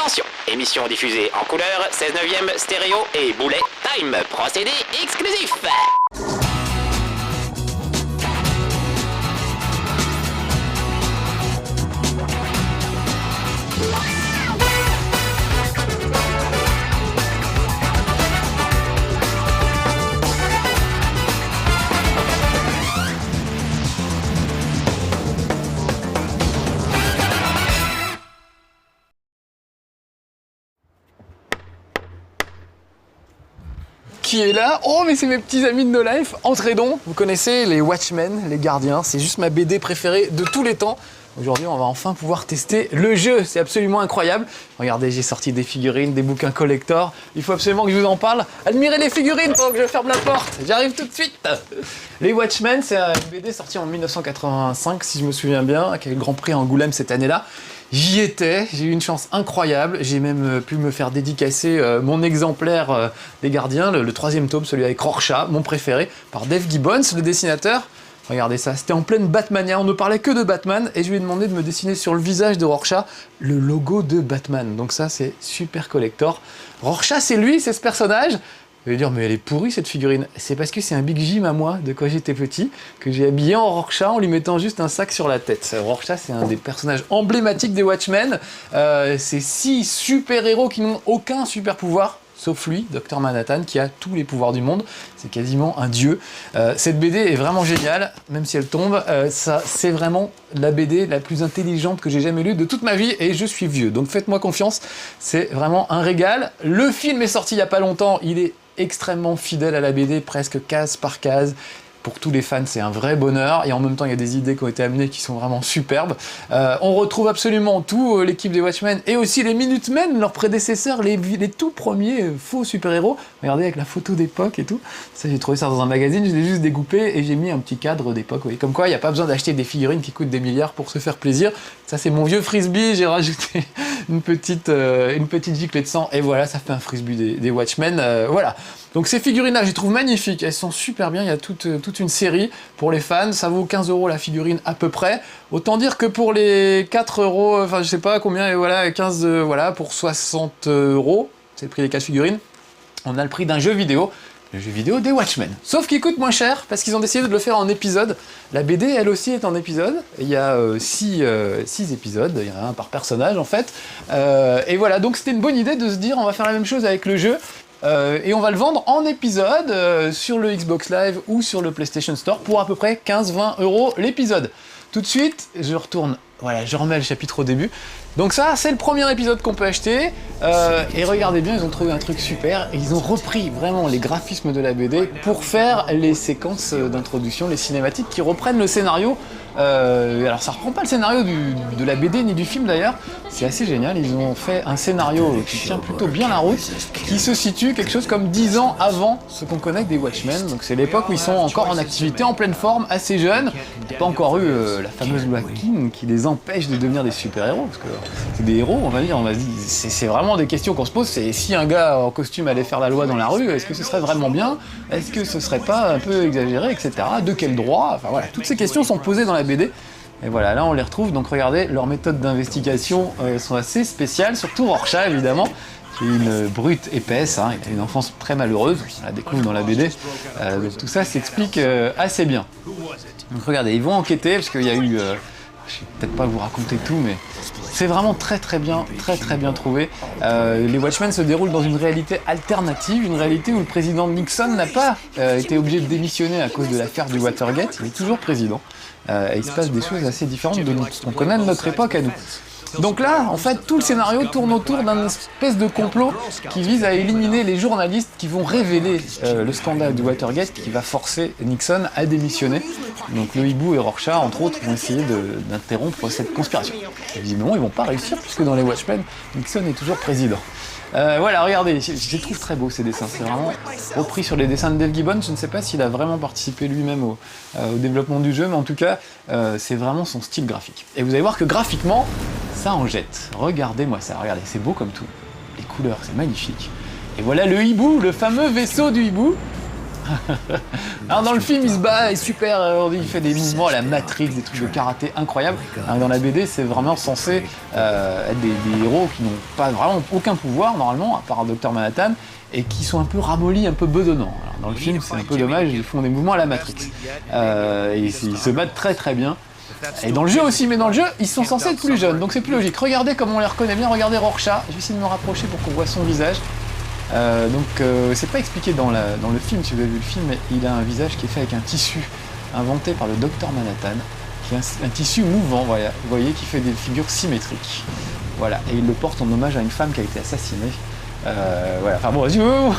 Attention, émission diffusée en couleur, 16/9 stéréo et boulet time, procédé exclusif. Qui est là? Oh, mais c'est mes petits amis de No Life. Entrez donc. Vous connaissez les Watchmen, les gardiens. C'est juste ma BD préférée de tous les temps. Aujourd'hui, on va enfin pouvoir tester le jeu. C'est absolument incroyable. Regardez, j'ai sorti des figurines, des bouquins collector. Il faut absolument que je vous en parle. Admirez les figurines pendant que je ferme la porte. J'arrive tout de suite. Les Watchmen, c'est une BD sortie en 1985, si je me souviens bien, avec le Grand Prix à Angoulême cette année-là. J'y étais, j'ai eu une chance incroyable, j'ai même pu me faire dédicacer mon exemplaire des Gardiens, le 3e tome, celui avec Rorschach, mon préféré, par Dave Gibbons, le dessinateur. Regardez ça, c'était en pleine Batmania, on ne parlait que de Batman, et je lui ai demandé de me dessiner sur le visage de Rorschach le logo de Batman. Donc ça, c'est super collector. Rorschach, c'est lui, c'est ce personnage. Vous allez dire, mais elle est pourrie cette figurine. C'est parce que c'est un Big Jim à moi, de quand j'étais petit, que j'ai habillé en Rorschach en lui mettant juste un sac sur la tête. Rorschach, c'est un des personnages emblématiques des Watchmen. C'est 6 super-héros qui n'ont aucun super-pouvoir, sauf lui, Dr Manhattan, qui a tous les pouvoirs du monde. C'est quasiment un dieu. Cette BD est vraiment géniale, même si elle tombe. C'est vraiment la BD la plus intelligente que j'ai jamais lue de toute ma vie, et je suis vieux. Donc faites-moi confiance, c'est vraiment un régal. Le film est sorti il n'y a pas longtemps, il est extrêmement fidèle à la BD, presque case par case. Pour tous les fans, c'est un vrai bonheur, et en même temps, il y a des idées qui ont été amenées qui sont vraiment superbes. On retrouve absolument tout, l'équipe des Watchmen, et aussi les Minutemen, leurs prédécesseurs, les tout premiers faux super-héros. Regardez, avec la photo d'époque et tout. Ça, j'ai trouvé ça dans un magazine, je l'ai juste découpé, et j'ai mis un petit cadre d'époque. Oui. Comme quoi, il n'y a pas besoin d'acheter des figurines qui coûtent des milliards pour se faire plaisir. Ça, c'est mon vieux frisbee, j'ai rajouté une petite giclée de sang, et voilà, ça fait un frisbee des Watchmen. Voilà. Donc ces figurines-là, je les trouve magnifiques, elles sont super bien, il y a toute une série pour les fans, ça vaut 15 € la figurine à peu près. Autant dire que pour les 4 €, enfin je sais pas combien, et voilà, 15, voilà, pour 60 €, c'est le prix des 4 figurines, on a le prix d'un jeu vidéo. Le jeu vidéo des Watchmen. Sauf qu'il coûte moins cher, parce qu'ils ont décidé de le faire en épisode. La BD, elle aussi, est en épisode. Il y a 6 épisodes, il y en a un par personnage en fait. Et voilà, donc c'était une bonne idée de se dire, on va faire la même chose avec le jeu. Et on va le vendre en épisode sur le Xbox Live ou sur le PlayStation Store pour à peu près 15-20 € l'épisode. Tout de suite, je retourne, voilà, je remets le chapitre au début. Donc ça, c'est le premier épisode qu'on peut acheter, et regardez bien, ils ont trouvé un truc super, et ils ont repris vraiment les graphismes de la BD pour faire les séquences d'introduction, les cinématiques qui reprennent le scénario. Alors ça reprend pas le scénario de la BD ni du film d'ailleurs, c'est assez génial, ils ont fait un scénario qui tient plutôt bien la route, qui se situe quelque chose comme 10 ans avant ce qu'on connaît des Watchmen, donc c'est l'époque où ils sont encore en activité, en pleine forme, assez jeunes. Il n'y a pas encore eu la fameuse loi King qui les empêche de devenir des super-héros, parce que c'est des héros, on va dire, c'est vraiment des questions qu'on se pose, c'est si un gars en costume allait faire la loi dans la rue, est-ce que ce serait vraiment bien? Est-ce que ce serait pas un peu exagéré, etc. De quel droit? Enfin voilà, toutes ces questions sont posées dans la BD. Et voilà, là on les retrouve, donc regardez, leurs méthodes d'investigation sont assez spéciales, surtout Rorschach évidemment, qui est une brute épaisse, hein, il a une enfance très malheureuse, on la découvre dans la BD, donc tout ça s'explique assez bien. Donc regardez, ils vont enquêter, parce qu'il y a eu, je vais peut-être pas vous raconter tout, mais c'est vraiment très bien trouvé. Les Watchmen se déroulent dans une réalité alternative, une réalité où le président Nixon n'a pas été obligé de démissionner à cause de l'affaire du Watergate, il est toujours président. Et il se passe des choses assez différentes de ce qu'on connaît de notre époque à nous. Donc là, en fait, tout le scénario tourne autour d'un espèce de complot qui vise à éliminer les journalistes qui vont révéler le scandale du Watergate qui va forcer Nixon à démissionner. Donc le hibou et Rorschach, entre autres, vont essayer d'interrompre cette conspiration. Évidemment, ils vont pas réussir puisque dans les Watchmen, Nixon est toujours président. Voilà, regardez, je les trouve très beaux ces dessins, c'est vraiment repris sur les dessins de Dave Gibbons, je ne sais pas s'il a vraiment participé lui-même au développement du jeu, mais en tout cas, c'est vraiment son style graphique. Et vous allez voir que graphiquement, ça en jette. Regardez-moi ça, regardez, c'est beau comme tout. Les couleurs, c'est magnifique. Et voilà le hibou, le fameux vaisseau du hibou. Alors dans le film, il se bat, il est super, il fait des mouvements à la Matrix, des trucs de karaté incroyables. Alors, dans la BD, c'est vraiment censé être des héros qui n'ont pas vraiment aucun pouvoir normalement, à part Dr Manhattan, et qui sont un peu ramollis, un peu bedonnants. Alors, dans le film, c'est un peu dommage, ils font des mouvements à la Matrix. Et ils se battent très très bien. Et dans le jeu aussi, mais dans le jeu, ils sont censés être plus jeunes, donc c'est plus logique. Regardez comme on les reconnaît bien, regardez Rorschach, je vais essayer de me rapprocher pour qu'on voit son visage. C'est pas expliqué dans le film, si vous avez vu le film, mais il a un visage qui est fait avec un tissu inventé par le Dr Manhattan, qui est un tissu mouvant, voilà, vous voyez, qui fait des figures symétriques. Voilà, et il le porte en hommage à une femme qui a été assassinée. Voilà, enfin bon, si vous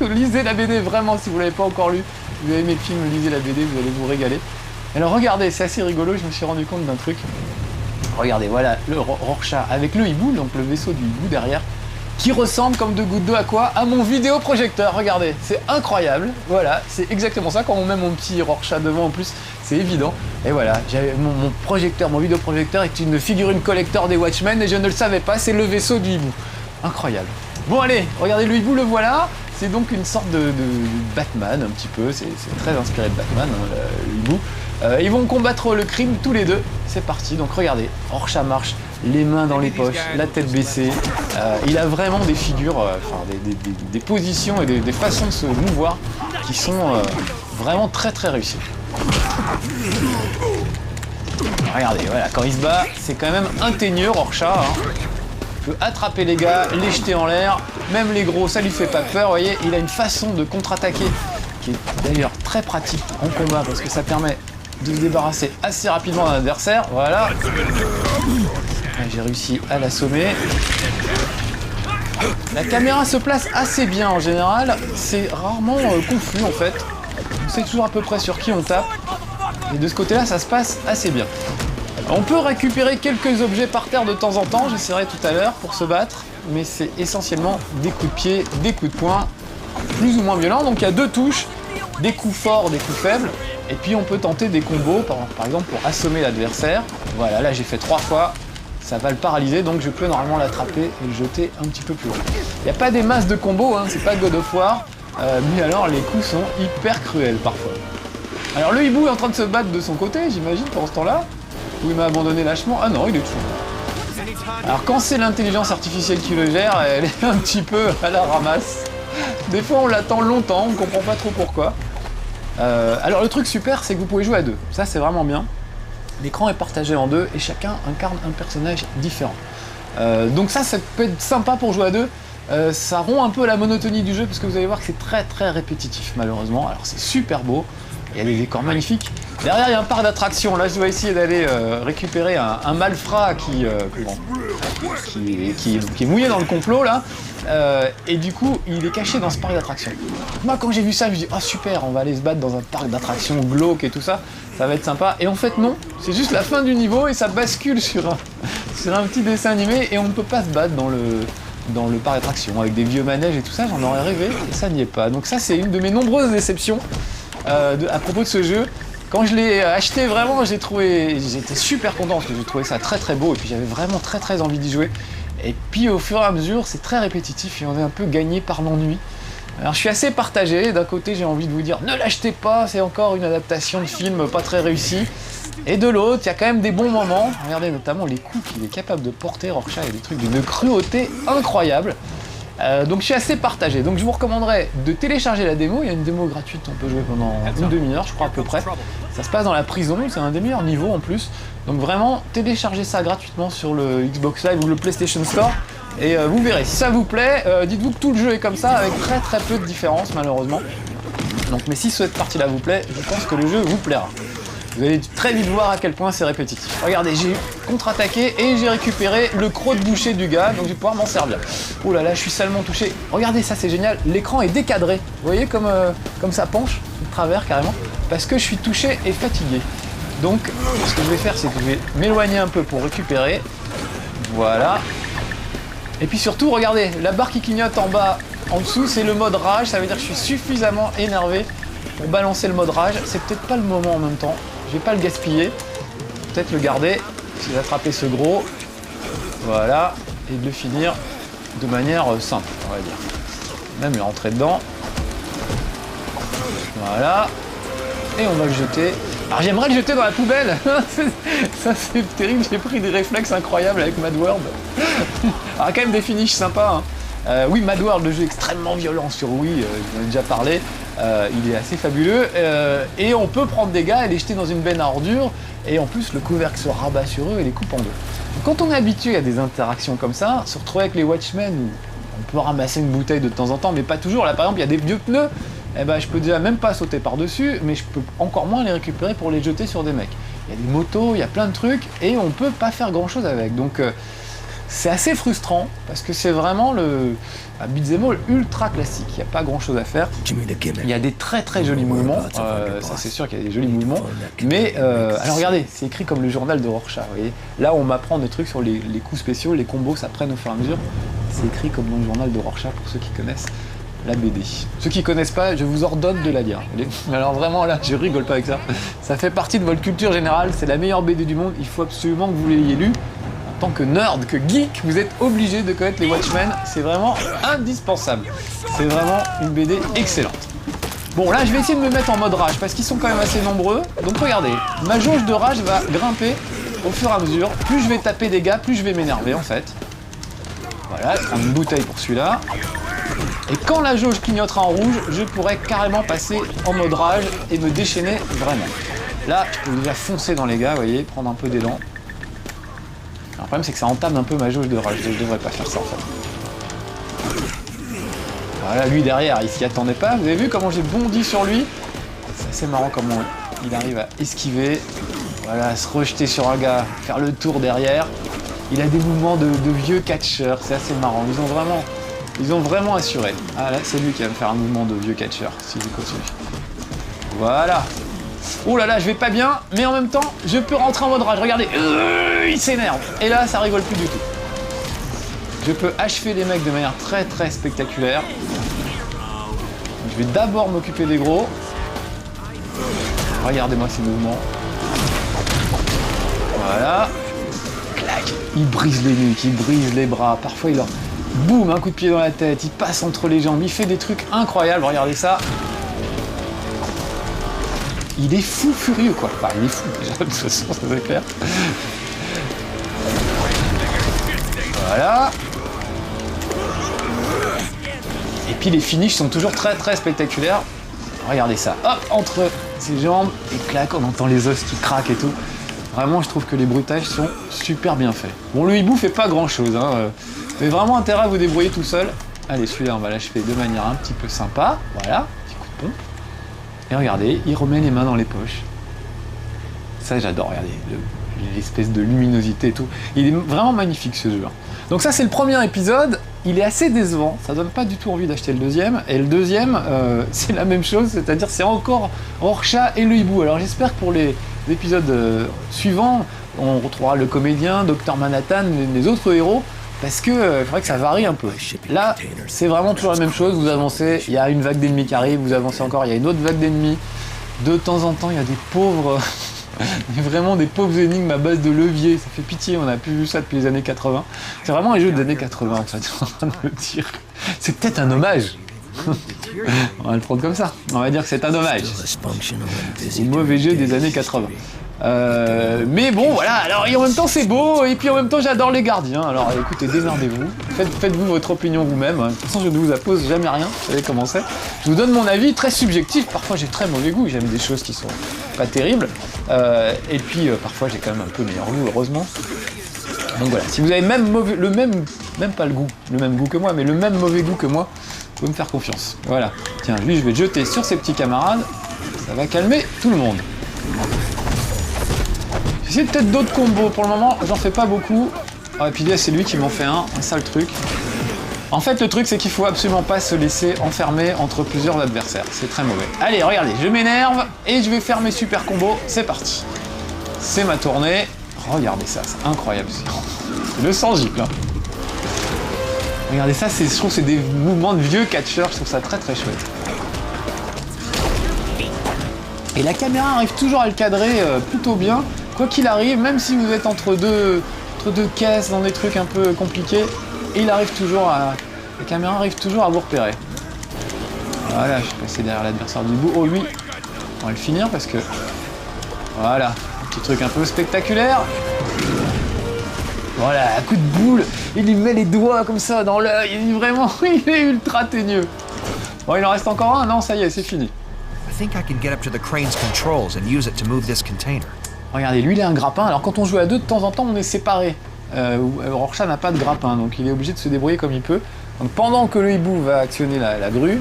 lisez la BD vraiment, si vous l'avez pas encore lu, vous avez aimé le film, lisez la BD, vous allez vous régaler. Alors regardez, c'est assez rigolo, je me suis rendu compte d'un truc. Regardez, voilà le Rorschach avec le hibou, donc le vaisseau du hibou derrière, qui ressemble comme deux gouttes d'eau à quoi? À mon vidéoprojecteur, regardez, c'est incroyable, voilà, c'est exactement ça, quand on met mon petit Rorschach devant en plus, c'est évident. Et voilà, j'avais mon projecteur, mon vidéoprojecteur est une figurine collector des Watchmen et je ne le savais pas, c'est le vaisseau du hibou. Incroyable. Bon allez, regardez le hibou, le voilà. C'est donc une sorte de Batman un petit peu, c'est très inspiré de Batman, hein, le hibou. Ils vont combattre le crime tous les deux, c'est parti. Donc regardez, Rorschach marche, les mains dans les poches, la tête baissée. Il a vraiment des figures, des positions et des façons de se mouvoir qui sont vraiment très très réussies. Regardez, voilà, quand il se bat, c'est quand même ingénieux Rorschach. Hein. Il peut attraper les gars, les jeter en l'air, même les gros, ça lui fait pas peur. Vous voyez, il a une façon de contre-attaquer qui est d'ailleurs très pratique en combat parce que ça permet de se débarrasser assez rapidement d'un adversaire. Voilà. J'ai réussi à l'assommer. La caméra se place assez bien en général. C'est rarement confus en fait. On sait toujours à peu près sur qui on tape. Et de ce côté-là, ça se passe assez bien. On peut récupérer quelques objets par terre de temps en temps, j'essaierai tout à l'heure pour se battre, mais c'est essentiellement des coups de pied, des coups de poing, plus ou moins violents. Donc il y a deux touches, des coups forts, des coups faibles, et puis on peut tenter des combos, par exemple pour assommer l'adversaire. Voilà, là j'ai fait 3 fois, ça va le paralyser, donc je peux normalement l'attraper et le jeter un petit peu plus loin. Il n'y a pas des masses de combos, hein, c'est pas God of War, mais alors les coups sont hyper cruels parfois. Alors le hibou est en train de se battre de son côté, j'imagine, pendant ce temps-là. Où il m'a abandonné lâchement. Ah non, il est toujours. Alors quand c'est l'intelligence artificielle qui le gère, elle est un petit peu à la ramasse. Des fois on l'attend longtemps, on comprend pas trop pourquoi. Alors le truc super, c'est que vous pouvez jouer à deux. Ça c'est vraiment bien. L'écran est partagé en deux et chacun incarne un personnage différent. Donc ça peut être sympa pour jouer à deux. Ça rompt un peu la monotonie du jeu parce que vous allez voir que c'est très très répétitif malheureusement. Alors c'est super beau. Il y a des décors magnifiques. Derrière, il y a un parc d'attractions. Là, je dois essayer d'aller récupérer un malfrat qui est mouillé dans le complot, là. Et du coup, il est caché dans ce parc d'attractions. Moi, quand j'ai vu ça, je me dis « Oh, super, on va aller se battre dans un parc d'attractions glauque et tout ça. Ça va être sympa. » Et en fait, non. C'est juste la fin du niveau et ça bascule sur un petit dessin animé et on ne peut pas se battre dans le parc d'attractions avec des vieux manèges et tout ça. J'en aurais rêvé et ça n'y est pas. Donc ça, c'est une de mes nombreuses déceptions. À propos de ce jeu, quand je l'ai acheté vraiment, j'étais super content parce que j'ai trouvé ça très très beau et puis j'avais vraiment très très envie d'y jouer. Et puis au fur et à mesure, c'est très répétitif et on est un peu gagné par l'ennui. Alors je suis assez partagé, d'un côté j'ai envie de vous dire ne l'achetez pas, c'est encore une adaptation de film pas très réussie. Et de l'autre, il y a quand même des bons moments, regardez notamment les coups qu'il est capable de porter, Rorschach, il y a des trucs d'une cruauté incroyable. Donc je suis assez partagé, donc je vous recommanderais de télécharger la démo, il y a une démo gratuite, on peut jouer pendant une demi-heure je crois à peu près. Ça se passe dans la prison, c'est un des meilleurs niveaux en plus. Donc vraiment, téléchargez ça gratuitement sur le Xbox Live ou le PlayStation Store. Et vous verrez, si ça vous plaît, dites-vous que tout le jeu est comme ça, avec très très peu de différence malheureusement. Donc, mais si cette partie-là vous plaît, je pense que le jeu vous plaira. Vous allez très vite voir à quel point c'est répétitif. Regardez, j'ai contre-attaqué et j'ai récupéré le croc de boucher du gars, donc je vais pouvoir m'en servir. Oh là là, je suis salement touché. Regardez, ça c'est génial, l'écran est décadré. Vous voyez comme ça penche, de travers carrément, parce que je suis touché et fatigué. Donc, ce que je vais faire, c'est que je vais m'éloigner un peu pour récupérer. Voilà. Et puis surtout, regardez, la barre qui clignote en bas, en dessous, c'est le mode rage. Ça veut dire que je suis suffisamment énervé pour balancer le mode rage. C'est peut-être pas le moment en même temps. Je vais pas le gaspiller. Peut-être le garder. Essayer d'attraper ce gros. Voilà. Et de le finir de manière simple, on va dire. Même lui rentrer dedans. Voilà. Et on va le jeter. Alors j'aimerais le jeter dans la poubelle. Ça c'est terrible, j'ai pris des réflexes incroyables avec Mad World. Alors quand même des finishes sympas. Hein. Oui, Mad World, le jeu extrêmement violent sur Wii, j'en ai déjà parlé. Il est assez fabuleux. Et on peut prendre des gars et les jeter dans une benne à ordures. Et en plus le couvercle se rabat sur eux et les coupe en deux. Donc, quand on est habitué à des interactions comme ça, se retrouver avec les Watchmen, on peut ramasser une bouteille de temps en temps, mais pas toujours. Là par exemple il y a des vieux pneus. Eh ben, je peux déjà même pas sauter par-dessus, mais je peux encore moins les récupérer pour les jeter sur des mecs. Il y a des motos, il y a plein de trucs, et on peut pas faire grand-chose avec. Donc c'est assez frustrant, parce que c'est vraiment un beat'em all ultra classique. Il n'y a pas grand-chose à faire. Il y a des très très jolis mouvements, ça c'est sûr qu'il y a des jolis mouvements, mais alors regardez, c'est écrit comme le journal de Rorschach, vous voyez. Là on m'apprend des trucs sur les coups spéciaux, les combos, ça prenne au fur et à mesure. C'est écrit comme dans le journal de Rorschach pour ceux qui connaissent la BD. Ceux qui connaissent pas, je vous ordonne de la lire. Alors vraiment là, je rigole pas avec ça. Ça fait partie de votre culture générale, c'est la meilleure BD du monde, il faut absolument que vous l'ayez lu. En tant que nerd, que geek, vous êtes obligé de connaître les Watchmen, c'est vraiment indispensable. C'est vraiment une BD excellente. Bon là, je vais essayer de me mettre en mode rage, parce qu'ils sont quand même assez nombreux. Donc regardez, ma jauge de rage va grimper au fur et à mesure. Plus je vais taper des gars, plus je vais m'énerver en fait. Voilà, je prends une bouteille pour celui-là. Et quand la jauge clignotera en rouge, je pourrais carrément passer en mode rage et me déchaîner vraiment. Là, je peux déjà foncer dans les gars, vous voyez, prendre un peu d'élan. Alors, le problème, c'est que ça entame un peu ma jauge de rage, donc je devrais pas faire ça en fait. Voilà, lui derrière, il s'y attendait pas. Vous avez vu comment j'ai bondi sur lui? C'est assez marrant comment il arrive à esquiver. Voilà, se rejeter sur un gars, faire le tour derrière. Il a des mouvements de vieux catcheurs, c'est assez marrant. Ils ont vraiment assuré. Ah là, c'est lui qui va me faire un mouvement de vieux catcheur, si je continue. Voilà. Oh là là, je vais pas bien, mais en même temps, je peux rentrer en mode rage. Regardez, il s'énerve. Et là, ça rigole plus du tout. Je peux achever les mecs de manière très très spectaculaire. Je vais d'abord m'occuper des gros. Regardez-moi ces mouvements. Voilà. Clac. Il brise les nuques, il brise les bras. Parfois, il leur... Boum, un coup de pied dans la tête, il passe entre les jambes, il fait des trucs incroyables, regardez ça. Il est fou furieux quoi, enfin il est fou déjà, de toute façon, ça c'est clair. Voilà. Et puis les finishes sont toujours très très spectaculaires. Regardez ça, hop, entre ses jambes, et clac, on entend les os qui craquent et tout. Vraiment, je trouve que les bruitages sont super bien faits. Bon, le hibou fait pas grand chose, hein. Mais vraiment intérêt à vous débrouiller tout seul. Allez, celui-là, on va l'achever de manière un petit peu sympa. Voilà, petit coup de pompe. Et regardez, il remet les mains dans les poches. Ça, j'adore, regardez, l'espèce de luminosité et tout. Il est vraiment magnifique, ce jeu. Donc ça, c'est le premier épisode. Il est assez décevant. Ça donne pas du tout envie d'acheter le deuxième. Et le deuxième, c'est la même chose. C'est-à-dire, c'est encore Rorschach et le hibou. Alors, j'espère que pour les épisodes suivants, on retrouvera le comédien, Dr Manhattan, les autres héros. Parce que il faudrait que ça varie un peu. Là, c'est vraiment toujours la même chose, vous avancez, il y a une vague d'ennemis qui arrive, vous avancez encore, il y a une autre vague d'ennemis. De temps en temps, il y a des pauvres... vraiment des pauvres énigmes à base de levier, ça fait pitié, on n'a plus vu ça depuis les années 80. C'est vraiment un jeu des années 80, en fait, je suis en train de me dire. C'est peut-être un hommage. On va le prendre comme ça, on va dire que c'est un hommage. C'est le mauvais jeu des années 80. Mais bon voilà, alors et en même temps c'est beau et puis en même temps j'adore les gardiens, alors écoutez, démerdez-vous, faites-vous votre opinion vous-même, de toute façon je ne vous impose jamais rien, vous savez comment c'est, je vous donne mon avis très subjectif, parfois j'ai très mauvais goût, j'aime des choses qui sont pas terribles, et puis parfois j'ai quand même un peu meilleur goût heureusement, donc voilà, si vous avez même pas le même goût que moi, mais le même mauvais goût que moi, vous pouvez me faire confiance, voilà, tiens lui je vais le jeter sur ses petits camarades, ça va calmer tout le monde. J'essaie peut-être d'autres combos, pour le moment j'en fais pas beaucoup. Ah, et puis là c'est lui qui m'en fait un sale truc. En fait le truc c'est qu'il faut absolument pas se laisser enfermer entre plusieurs adversaires, c'est très mauvais. Allez regardez, je m'énerve et je vais faire mes super combos, c'est parti. C'est ma tournée, regardez ça, c'est incroyable. Le sang gicle. Hein. Regardez ça, je trouve que c'est des mouvements de vieux catcheurs, je trouve ça très très chouette. Et la caméra arrive toujours à le cadrer plutôt bien. Quoi qu'il arrive, même si vous êtes entre deux caisses dans des trucs un peu compliqués, la caméra arrive toujours à vous repérer. Voilà, je suis passé derrière l'adversaire du bout. Oh lui, on va le finir parce que... Voilà, un petit truc un peu spectaculaire. Voilà, un coup de boule, il lui met les doigts comme ça dans l'œil, il est vraiment, il est ultra teigneux. Bon, il en reste encore un, non, ça y est, c'est fini. I think I can get up to the crane's controls and use it to move this container. Regardez, lui il a un grappin, alors quand on joue à deux, de temps en temps on est séparés. Rorschach n'a pas de grappin, donc il est obligé de se débrouiller comme il peut. Donc pendant que le hibou va actionner la grue,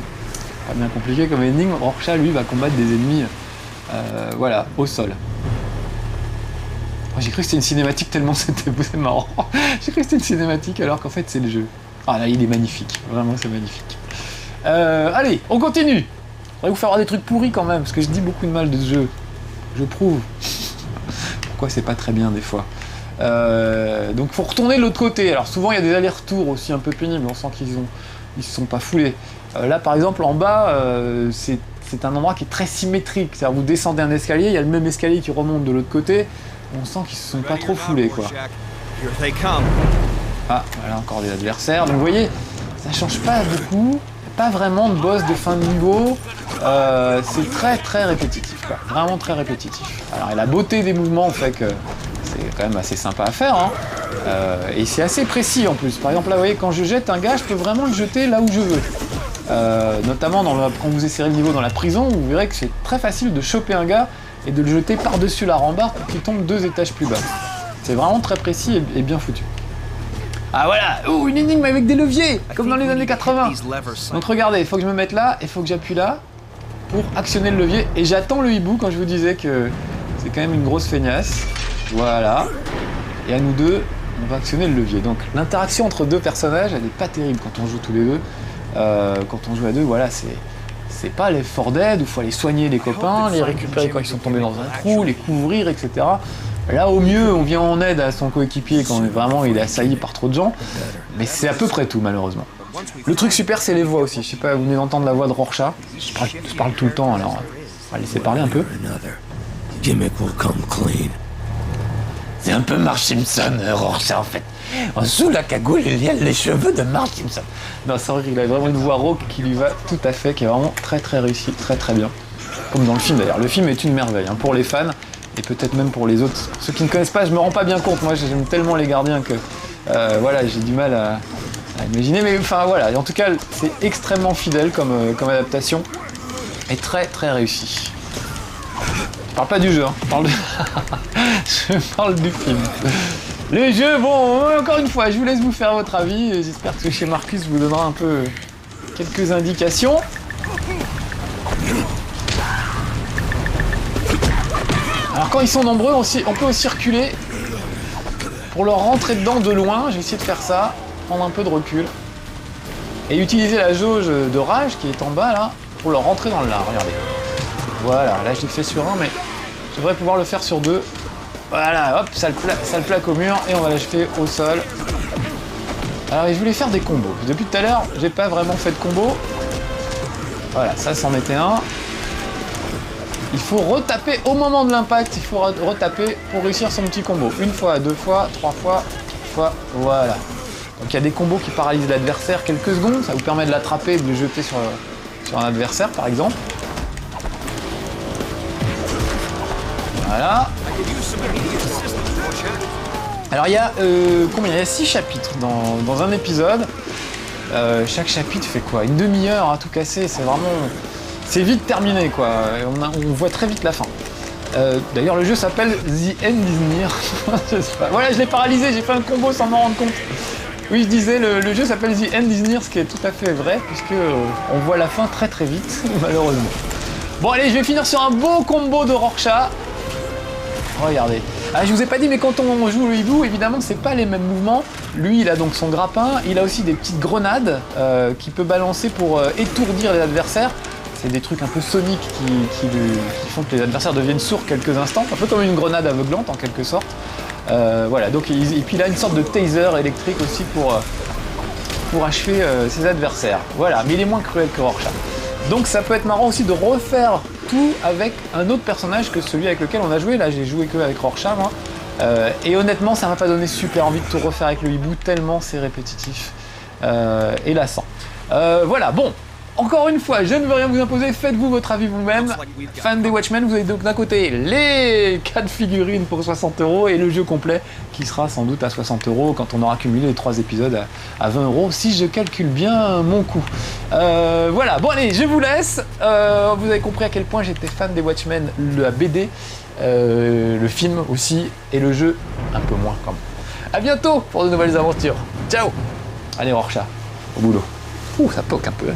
pas bien compliqué comme énigme, Rorschach lui va combattre des ennemis voilà, au sol. J'ai cru que c'était une cinématique tellement c'était marrant. J'ai cru que c'était une cinématique alors qu'en fait c'est le jeu. Ah là il est magnifique, vraiment c'est magnifique. Allez, on continue. Faudrait vous faire avoir des trucs pourris quand même, parce que je dis beaucoup de mal de ce jeu. Je prouve. Pourquoi c'est pas très bien des fois. Donc faut retourner de l'autre côté. Alors souvent il y a des allers-retours aussi un peu pénibles, on sent ils se sont pas foulés. Là par exemple en bas, c'est un endroit qui est très symétrique. C'est-à-dire vous descendez un escalier, il y a le même escalier qui remonte de l'autre côté. On sent qu'ils se sont pas trop foulés quoi. Ah, voilà encore des adversaires. Donc vous voyez, ça change pas beaucoup. Pas vraiment de boss de fin de niveau. C'est très répétitif quoi. Vraiment très répétitif. Alors et la beauté des mouvements fait que c'est quand même assez sympa à faire. Hein. Et c'est assez précis en plus. Par exemple là vous voyez quand je jette un gars, je peux vraiment le jeter là où je veux. Notamment quand vous essayerez le niveau dans la prison, vous verrez que c'est très facile de choper un gars et de le jeter par-dessus la rambarde pour qu'il tombe 2 étages plus bas. C'est vraiment très précis et bien foutu. Ah voilà, une énigme avec des leviers, comme dans les années 80. Donc regardez, il faut que je me mette là, il faut que j'appuie là pour actionner le levier. Et j'attends le hibou quand je vous disais que c'est quand même une grosse feignasse. Voilà. Et à nous deux, on va actionner le levier. Donc l'interaction entre deux personnages, elle n'est pas terrible quand on joue tous les deux. Quand on joue à deux, voilà, c'est pas les 4 Dead où il faut aller soigner les copains, les récupérer quand ils sont tombés dans un trou, les couvrir, etc. Là, au mieux, on vient en aide à son coéquipier quand il est assailli par trop de gens, mais c'est à peu près tout, malheureusement. Le truc super, c'est les voix aussi. Je sais pas, vous venez d'entendre la voix de Rorschach. Je parle tout le temps, alors on va laisser parler un peu. C'est un peu Marge Simpson, Rorschach, en fait. Sous la cagoule, il y a les cheveux de Marge Simpson. Non, c'est vrai qu'il a vraiment une voix rauque qui lui va tout à fait, qui est vraiment très réussie, très bien. Comme dans le film d'ailleurs. Le film est une merveille, hein, pour les fans. Et peut-être même pour les autres. Ceux qui ne connaissent pas, je me rends pas bien compte. Moi, j'aime tellement les gardiens que voilà, j'ai du mal à imaginer. Mais enfin voilà, en tout cas, c'est extrêmement fidèle comme adaptation et très réussi. Je parle pas du jeu, hein. Je parle du film. Les jeux, bon, encore une fois, je vous laisse vous faire votre avis. J'espère que chez Marcus vous donnera un peu quelques indications. Alors quand ils sont nombreux, on peut aussi reculer pour leur rentrer dedans de loin. J'ai essayé de faire ça, prendre un peu de recul. Et utiliser la jauge de rage qui est en bas là, pour leur rentrer dans le lard, regardez. Voilà, là je l'ai fait sur 1, mais je devrais pouvoir le faire sur 2. Voilà, hop, ça le plaque au mur et on va l'acheter au sol. Alors je voulais faire des combos. Depuis tout à l'heure, j'ai pas vraiment fait de combo. Voilà, ça c'en était un. Il faut retaper au moment de l'impact, il faut retaper pour réussir son petit combo. 1 fois, 2 fois, 3 fois, 4 fois, voilà. Donc il y a des combos qui paralysent l'adversaire quelques secondes, ça vous permet de l'attraper et de le jeter sur un adversaire par exemple. Voilà. Alors il y a combien ? Il y a 6 chapitres dans un épisode. Chaque chapitre fait quoi ? Une demi-heure à tout casser, c'est vraiment... C'est vite terminé quoi, on voit très vite la fin. D'ailleurs le jeu s'appelle The End is Near. Je sais pas. Voilà, je l'ai paralysé, j'ai fait un combo sans m'en rendre compte. Oui, je disais, le jeu s'appelle The End is Near, ce qui est tout à fait vrai, puisque on voit la fin très vite, malheureusement. Bon allez, je vais finir sur un beau combo de Rorschach. Regardez. Ah, je vous ai pas dit, mais quand on joue le hibou, évidemment, c'est pas les mêmes mouvements. Lui, il a donc son grappin, il a aussi des petites grenades qu'il peut balancer pour étourdir les adversaires. C'est des trucs un peu soniques qui font que les adversaires deviennent sourds quelques instants, un peu comme une grenade aveuglante en quelque sorte. Voilà, donc, et puis il a une sorte de taser électrique aussi pour achever ses adversaires. Voilà, mais il est moins cruel que Rorschach. Donc ça peut être marrant aussi de refaire tout avec un autre personnage que celui avec lequel on a joué. Là, j'ai joué que avec Rorschach, moi. Et honnêtement, ça m'a pas donné super envie de tout refaire avec le hibou, tellement c'est répétitif et lassant. Voilà, bon. Encore une fois, je ne veux rien vous imposer, faites-vous votre avis vous-même. Fan des Watchmen, vous avez donc d'un côté les 4 figurines pour 60 € et le jeu complet qui sera sans doute à 60 € quand on aura cumulé les 3 épisodes à 20 € si je calcule bien mon coût. Voilà, bon allez, je vous laisse. Vous avez compris à quel point j'étais fan des Watchmen, la BD, le film aussi et le jeu un peu moins quand même. A bientôt pour de nouvelles aventures. Ciao. Allez Rorschach, au boulot. Ouh, ça poque un peu. Hein.